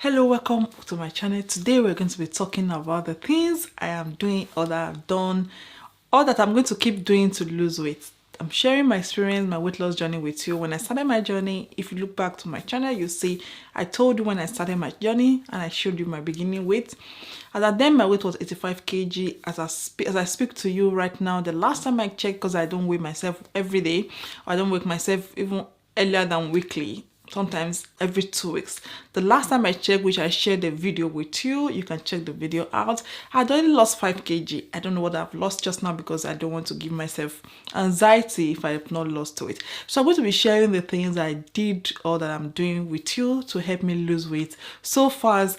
Hello, welcome to my channel. Today we're going to be talking about the things I am doing or that I've done or that I'm going to keep doing to lose weight. I'm sharing my experience, my weight loss journey with you. When I started my journey, if you look back to my channel, you see I told you when I started my journey and I showed you my beginning weight. As at then, my weight was 85 kg. As I speak to you right now, the last time I checked, because I don't weigh myself every day, or I don't weigh myself even earlier than weekly, sometimes every 2 weeks. The last time I checked, which I shared the video with you, you can check the video out, I had already lost 5 kg. I don't know what I've lost just now because I don't want to give myself anxiety if I have not lost weight. So I'm going to be sharing the things I did or that I'm doing with you to help me lose weight. So far as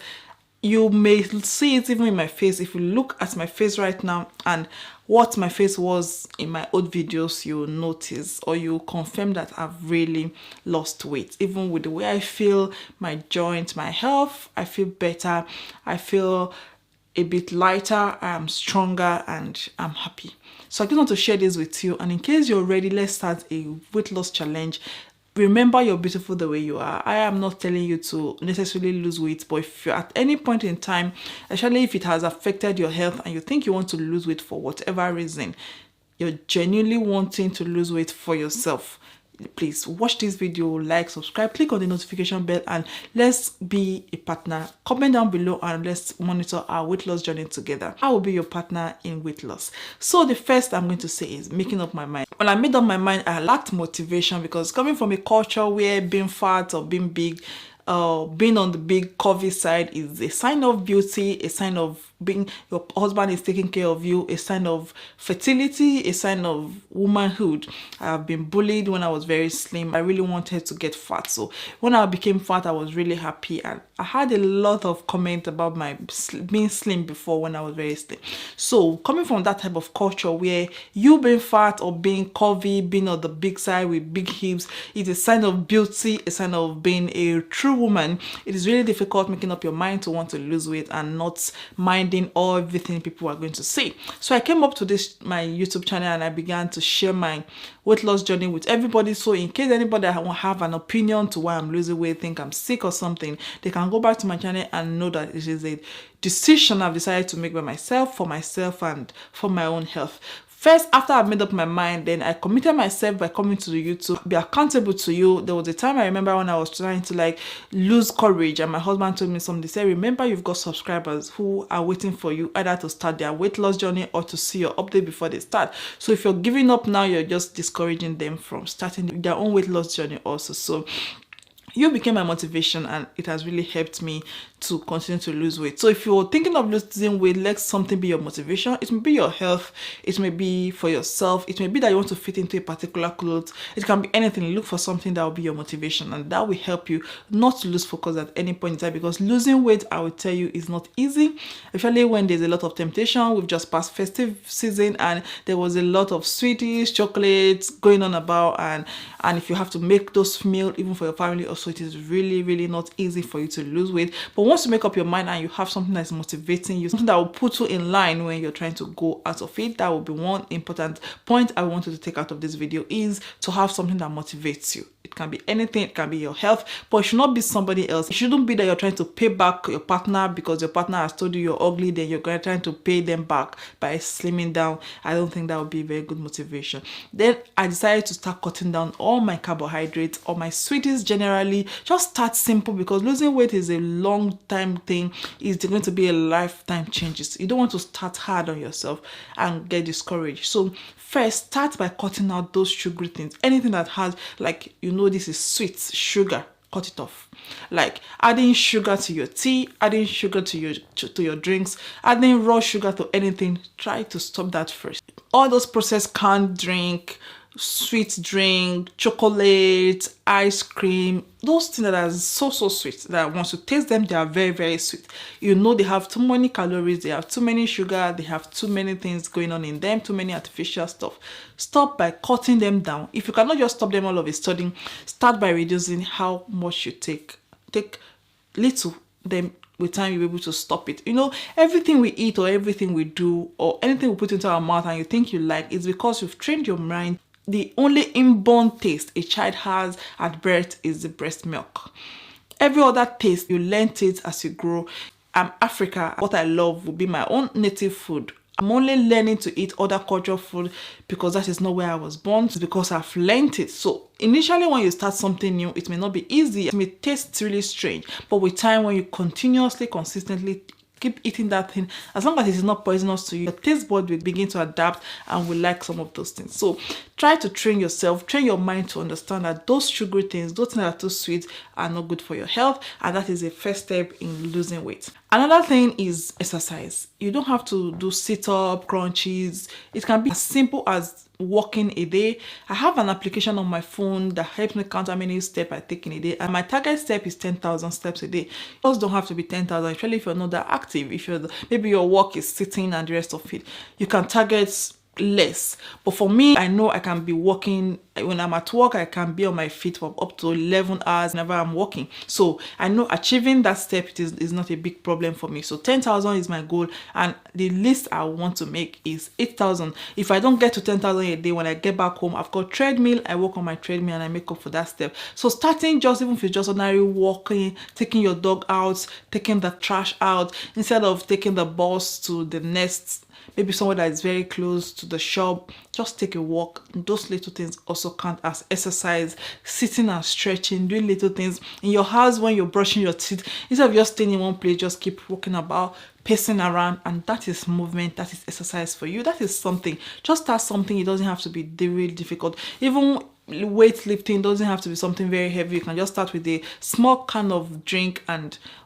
you may see it even in my face. If you look at my face right now and what my face was in my old videos, you'll notice or you'll confirm that I've really lost weight. Even with the way I feel, my joints, my health, I feel better. I feel a bit lighter, I'm stronger, and I'm happy. So I just want to share this with you. And in case you're ready, let's start a weight loss challenge. Remember, you're beautiful the way you are. I am not telling you to necessarily lose weight, but if you're at any point in time, especially if it has affected your health and you think you want to lose weight for whatever reason, you're genuinely wanting to lose weight for yourself, please watch this video, like, subscribe, click on the notification bell, and let's be a partner. Comment down below and let's monitor our weight loss journey together. I will be your partner in weight loss. So the first I'm going to say is making up my mind. When I made up my mind, I lacked motivation because coming from a culture where being fat or being big, being on the big curvy side is a sign of beauty, a sign of being your husband is taking care of you, a sign of fertility, a sign of womanhood. I have been bullied when I was very slim. I really wanted to get fat, so when I became fat, I was really happy, and I had a lot of comment about my being slim before when I was very slim. So coming from that type of culture where you being fat or being curvy, being on the big side with big hips is a sign of beauty, a sign of being a true woman, it is really difficult making up your mind to want to lose weight and not minding everything people are going to say. So I came up to this my YouTube channel and I began to share my weight loss journey with everybody. So in case anybody have an opinion to why I'm losing weight, think I'm sick or something, they can go back to my channel and know that it is a decision I've decided to make by myself, for myself and for my own health. First, after I've made up my mind, then I committed myself by coming to the YouTube, be accountable to you. There was a time I remember when I was trying to lose courage and my husband told me something. He said, remember, you've got subscribers who are waiting for you either to start their weight loss journey or to see your update before they start. So if you're giving up now, you're just discouraging them from starting their own weight loss journey also. So you became my motivation and it has really helped me to continue to lose weight. So if you're thinking of losing weight, let something be your motivation. It may be your health, it may be for yourself, it may be that you want to fit into a particular clothes. It can be anything. Look for something that will be your motivation and that will help you not to lose focus at any point in time, because losing weight, I will tell you, is not easy, especially when there's a lot of temptation. We've just passed festive season and there was a lot of sweeties, chocolates going on about, and if you have to make those meals even for your family also, it is really not easy for you to lose weight. But once you make up your mind and you have something that's motivating you, something that will put you in line when you're trying to go out of it, that will be one important point I want you to take out of this video, is to have something that motivates you. It can be anything, it can be your health, but it should not be somebody else. It shouldn't be that you're trying to pay back your partner because your partner has told you you're ugly, then you're trying to pay them back by slimming down. I don't think that would be a very good motivation. Then I decided to start cutting down all my carbohydrates or my sweeties generally. Just start simple, because losing weight is a long time thing. It's going to be a lifetime changes. You don't want to start hard on yourself and get discouraged. So first, start by cutting out those sugary things. Anything that has, this is sweet, sugar, cut it off. Like adding sugar to your tea, adding sugar to your drinks, adding raw sugar to anything. Try to stop that first. All those processed canned drink, sweet drink, chocolate, ice cream, those things that are so sweet that once you taste them, they are very sweet. You know they have too many calories, they have too many sugar, they have too many things going on in them, too many artificial stuff. Stop by cutting them down. If you cannot just stop them all of a sudden, start by reducing how much you take. Take little, then with time you'll be able to stop it. Everything we eat or everything we do or anything we put into our mouth and you think you like, is because you've trained your mind. The only inborn taste a child has at birth is the breast milk. every other taste, you learn it as you grow. I'm Africa. What I love will be my own native food. I'm only learning to eat other cultural food because that is not where I was born, it's because I've learned it. So initially when you start something new, it may not be easy, it may taste really strange, but with time, when you continuously, consistently keep eating that thing, as long as it is not poisonous to you, your taste bud will begin to adapt and will like some of those things. So try to train yourself, train your mind to understand that those sugary things, those things that are too sweet, are not good for your health, and that is a first step in losing weight. Another thing is exercise. You don't have to do sit-up, crunches. It can be as simple as walking a day. I have an application on my phone that helps me count how many steps I take in a day, and my target step is 10,000 steps a day. It also don't have to be 10,000, especially if you're not that active. If you're maybe your work is sitting and the rest of it, you can target less. But for me, I know I can be walking when I'm at work. I can be on my feet for up to 11 hours whenever I'm walking. So I know achieving that step is not a big problem for me. So 10,000 is my goal, and the least I want to make is 8,000. If I don't get to 10,000 a day, when I get back home, I've got treadmill, I walk on my treadmill and I make up for that step. So starting, just even if it's just ordinary walking, taking your dog out, taking the trash out, instead of taking the bus to the next, maybe somewhere that is very close to the shop, just take a walk. Those little things also count as exercise. Sitting and stretching, doing little things in your house when you're brushing your teeth, instead of just staying in one place, just keep walking about, pacing around, and that is movement, that is exercise for you. That is something. Just start something. It doesn't have to be really difficult. Even weightlifting doesn't have to be something very heavy. You can just start with a small can of drink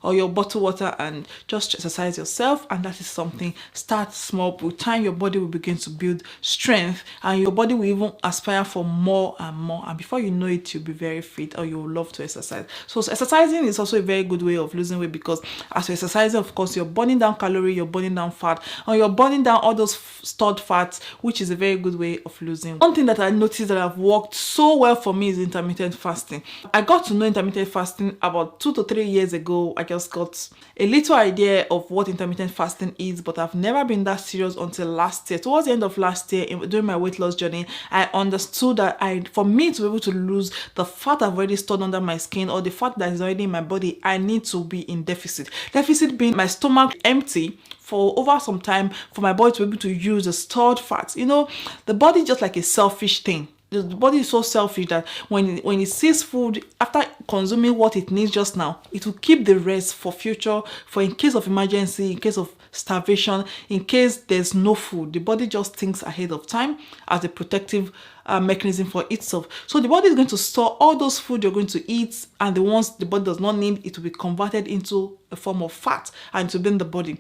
or your bottled water, and just exercise yourself. And that is something. Start small. With time, your body will begin to build strength, and your body will even aspire for more and more, and before you know it, you'll be very fit, or you'll love to exercise. So exercising is also a very good way of losing weight, because as you're exercising, of course, you're burning down calorie, you're burning down fat, and you're burning down all those stored fats, which is a very good way of losing weight. One thing that I noticed that I've worked so well for me is intermittent fasting. I got to know intermittent fasting about 2 to 3 years ago. I just got a little idea of what intermittent fasting is, but I've never been that serious until last year. Towards the end of last year, during my weight loss journey, I understood that for me to be able to lose the fat I've already stored under my skin, or the fat that is already in my body, I need to be in deficit. Deficit being my stomach empty for over some time, for my body to be able to use the stored fats. You know, the body is just like a selfish thing. The body is so selfish that when it sees food, after consuming what it needs just now, it will keep the rest for future, for in case of emergency, in case of starvation, in case there's no food. The body just thinks ahead of time as a protective mechanism for itself. So the body is going to store all those food you're going to eat, and the ones the body does not need, it will be converted into a form of fat and to be in the body.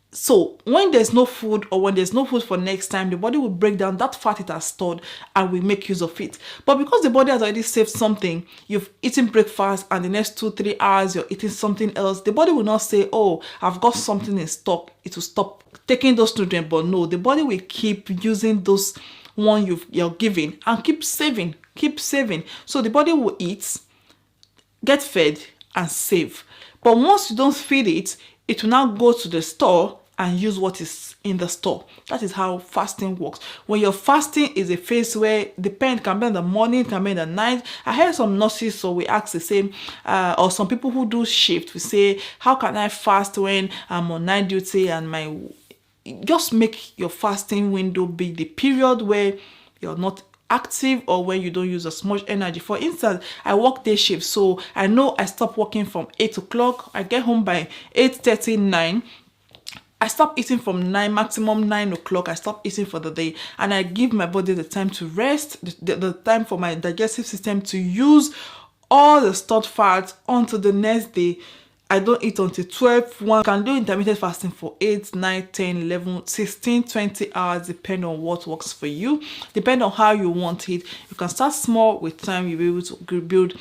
So when there's no food, or when there's no food for next time, the body will break down that fat it has stored and will make use of it. But because the body has already saved something, you've eaten breakfast and the next 2-3 hours you're eating something else, the body will not say, oh, I've got something in stock. It will stop taking those nutrients. But no, the body will keep using those one you're giving and keep saving. So the body will eat, get fed, and save. But once you don't feed it, it will now go to the store and use what is in the store. That is how fasting works. When you're fasting, is a phase where can be in the morning, can be in the night. I heard some nurses, so we ask the same, or some people who do shift, we say, how can I fast when I'm on night duty? And just make your fasting window be the period where you're not active, or when you don't use as much energy. For instance, I work day shift, so I know I stop working from 8 o'clock. I get home by 8:30, 9. I stop eating from 9, maximum 9 o'clock. I stop eating for the day, and I give my body the time to rest, the time for my digestive system to use all the stored fat onto the next day. I don't eat until 12, 1. You can do intermittent fasting for 8, 9, 10, 11, 16, 20 hours, depending on what works for you, depending on how you want it. You can start small. With time, you'll be able to build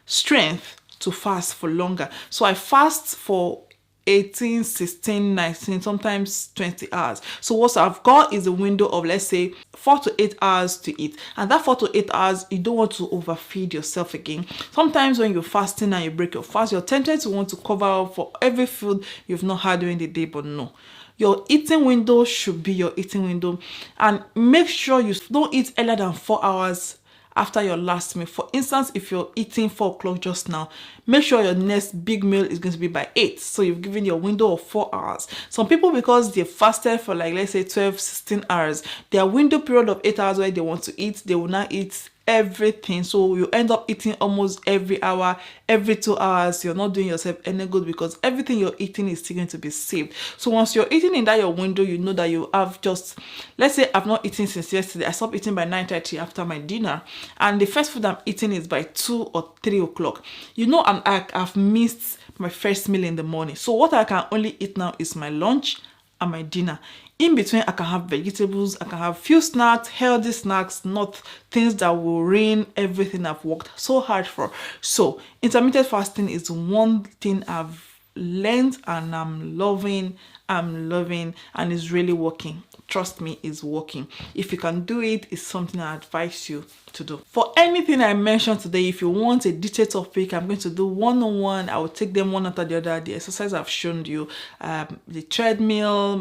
strength to fast for longer. So I fast for 18, 16, 19, sometimes 20 hours. So what I've got is a window of, let's say, 4 to 8 hours to eat. And that 4 to 8 hours, you don't want to overfeed yourself again. Sometimes when you're fasting and you break your fast, you're tempted to want to cover up for every food you've not had during the day, but no. Your eating window should be your eating window. And make sure you don't eat earlier than 4 hours after your last meal. For instance, if you're eating 4 o'clock just now, make sure your next big meal is going to be by 8. So you've given your window of 4 hours. Some people, because they fasted for like, let's say 12, 16 hours, their window period of 8 hours where they want to eat, they will not eat everything. So you end up eating almost every hour, every 2 hours. You're not doing yourself any good because everything you're eating is still going to be saved. So once you're eating in that your window, you know that you have just, let's say I've not eaten since yesterday. I stopped eating by 9:30 after my dinner, and the first food I'm eating is by 2 or 3 o'clock. You know, I've missed my first meal in the morning. So what I can only eat now is my lunch and my dinner. In between, I can have vegetables, I can have few snacks, healthy snacks, not things that will ruin everything I've worked so hard for. So intermittent fasting is one thing I've learned and I'm loving, and it's really working. Trust me, it's working. If you can do it, it's something I advise you to do. For anything I mentioned today, if you want a detailed topic, I'm going to do one-on-one. I will take them one after the other. The exercise I've shown you, the treadmill,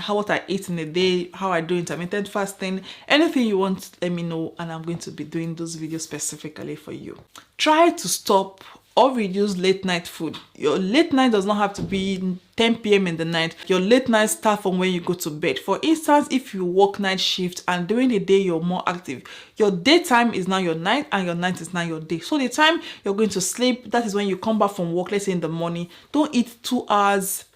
what I eat in a day, how I do intermittent fasting, anything you want, let me know, and I'm going to be doing those videos specifically for you. Try to stop or reduce late night food. Your late night does not have to be 10 p.m. in the night. Your late night start from when you go to bed. For instance, if you work night shift and during the day you're more active, your daytime is now your night and your night is now your day. So the time you're going to sleep, that is when you come back from work, let's say in the morning. Don't eat 2 hours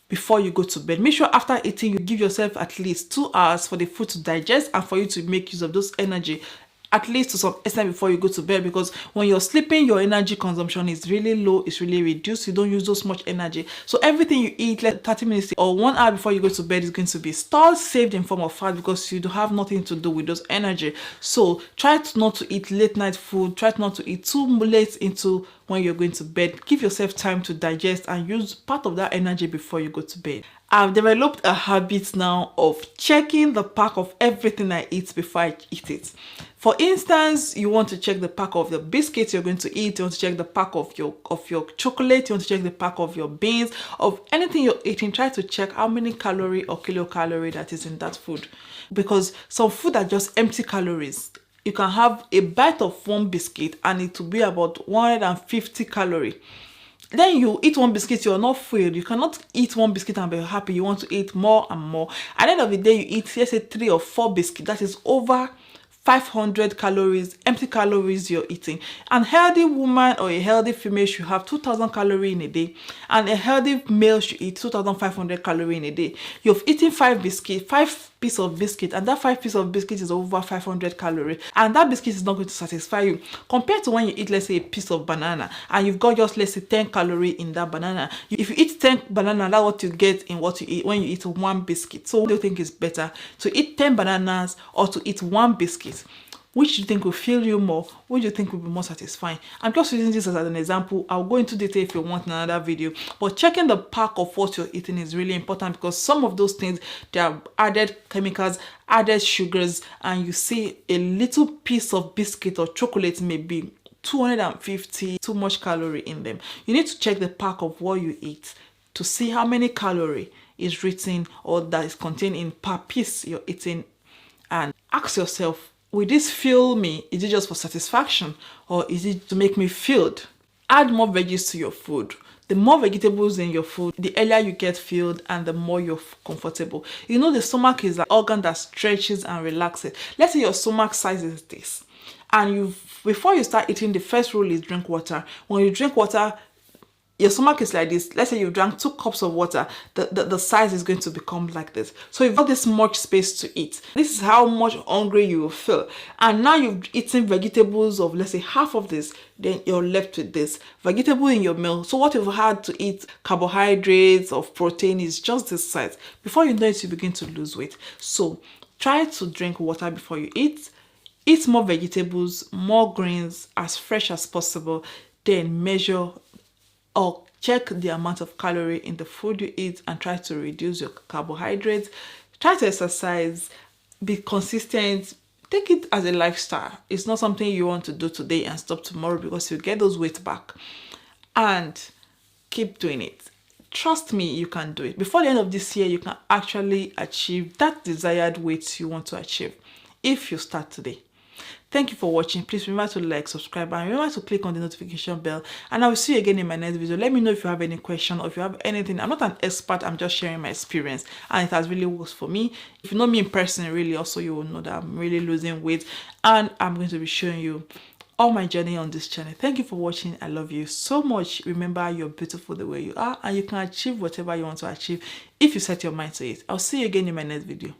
before you go to bed. Make sure after eating you give yourself at least 2 hours for the food to digest and for you to make use of those energy, at least to some extent, before you go to bed, because when you're sleeping, your energy consumption is really low, it's really reduced. You don't use so much energy. So everything you eat like 30 minutes or 1 hour before you go to bed is going to be stored, saved in form of fat, because you do have nothing to do with those energy. So try not to eat late night food. Try not to eat too late into when you're going to bed. Give yourself time to digest and use part of that energy before you go to bed. I've developed a habit now of checking the pack of everything I eat before I eat it. For instance, you want to check the pack of the biscuits you're going to eat, you want to check the pack of your chocolate, you want to check the pack of your beans, of anything you're eating. Try to check how many calorie or kilocalorie that is in that food, because some food are just empty calories. You can have a bite of one biscuit and it will be about 150 calories. Then you eat one biscuit, you're not filled. You cannot eat one biscuit and be happy. You want to eat more and more. At the end of the day, you eat, let's say 3 or 4 biscuits. That is over 500 calories, empty calories you're eating. An healthy woman or a healthy female should have 2,000 calories in a day, and a healthy male should eat 2,500 calories in a day. You've eaten 5 pieces of biscuit, and that 5 pieces of biscuit is over 500 calories, and that biscuit is not going to satisfy you compared to when you eat, let's say, a piece of banana and you've got just, let's say, 10 calories in that banana. If you eat 10 banana, that's what you get in what you eat when you eat 1 biscuit. So what do you think is better, to eat 10 bananas or to eat 1 biscuit? Which do you think will fill you more? Which do you think will be more satisfying? I'm just using this as an example. I'll go into detail if you want in another video. But checking the pack of what you're eating is really important, because some of those things, they are added chemicals, added sugars, and you see a little piece of biscuit or chocolate may be 250, too much calorie in them. You need to check the pack of what you eat to see how many calorie is written or that is contained in per piece you're eating, and ask yourself, will this fill me? Is it just for satisfaction, or is it to make me filled? Add more veggies to your food. The more vegetables in your food, the earlier you get filled and the more you're comfortable. You know, the stomach is an organ that stretches and relaxes. Let's say your stomach size is this, and before you start eating, the first rule is drink water. When you drink water, your stomach is like this. Let's say you drank 2 cups of water, the size is going to become like this. So you've got this much space to eat. This is how much hungry you will feel. And now you've eaten vegetables of, let's say, half of this, then you're left with this vegetable in your meal. So what you've had to eat, carbohydrates of protein, is just this size. Before you know it, you begin to lose weight. So try to drink water before you eat. Eat more vegetables, more greens, as fresh as possible. Then measure or check the amount of calorie in the food you eat and try to reduce your carbohydrates. Try to exercise, be consistent. Take it as a lifestyle. It's not something you want to do today and stop tomorrow, because you get those weight back. And keep doing it. Trust me, you can do it. Before the end of this year, you can actually achieve that desired weight you want to achieve if you start today. Thank you for watching. Please remember to like, subscribe, and remember to click on the notification bell. And I will see you again in my next video. Let me know if you have any question or if you have anything. I'm not an expert, I'm just sharing my experience, and it has really worked for me. If you know me in person, really, also you will know that I'm really losing weight, and I'm going to be showing you all my journey on this channel. Thank you for watching. I love you so much. Remember, you're beautiful the way you are, and you can achieve whatever you want to achieve if you set your mind to it. I'll see you again in my next video.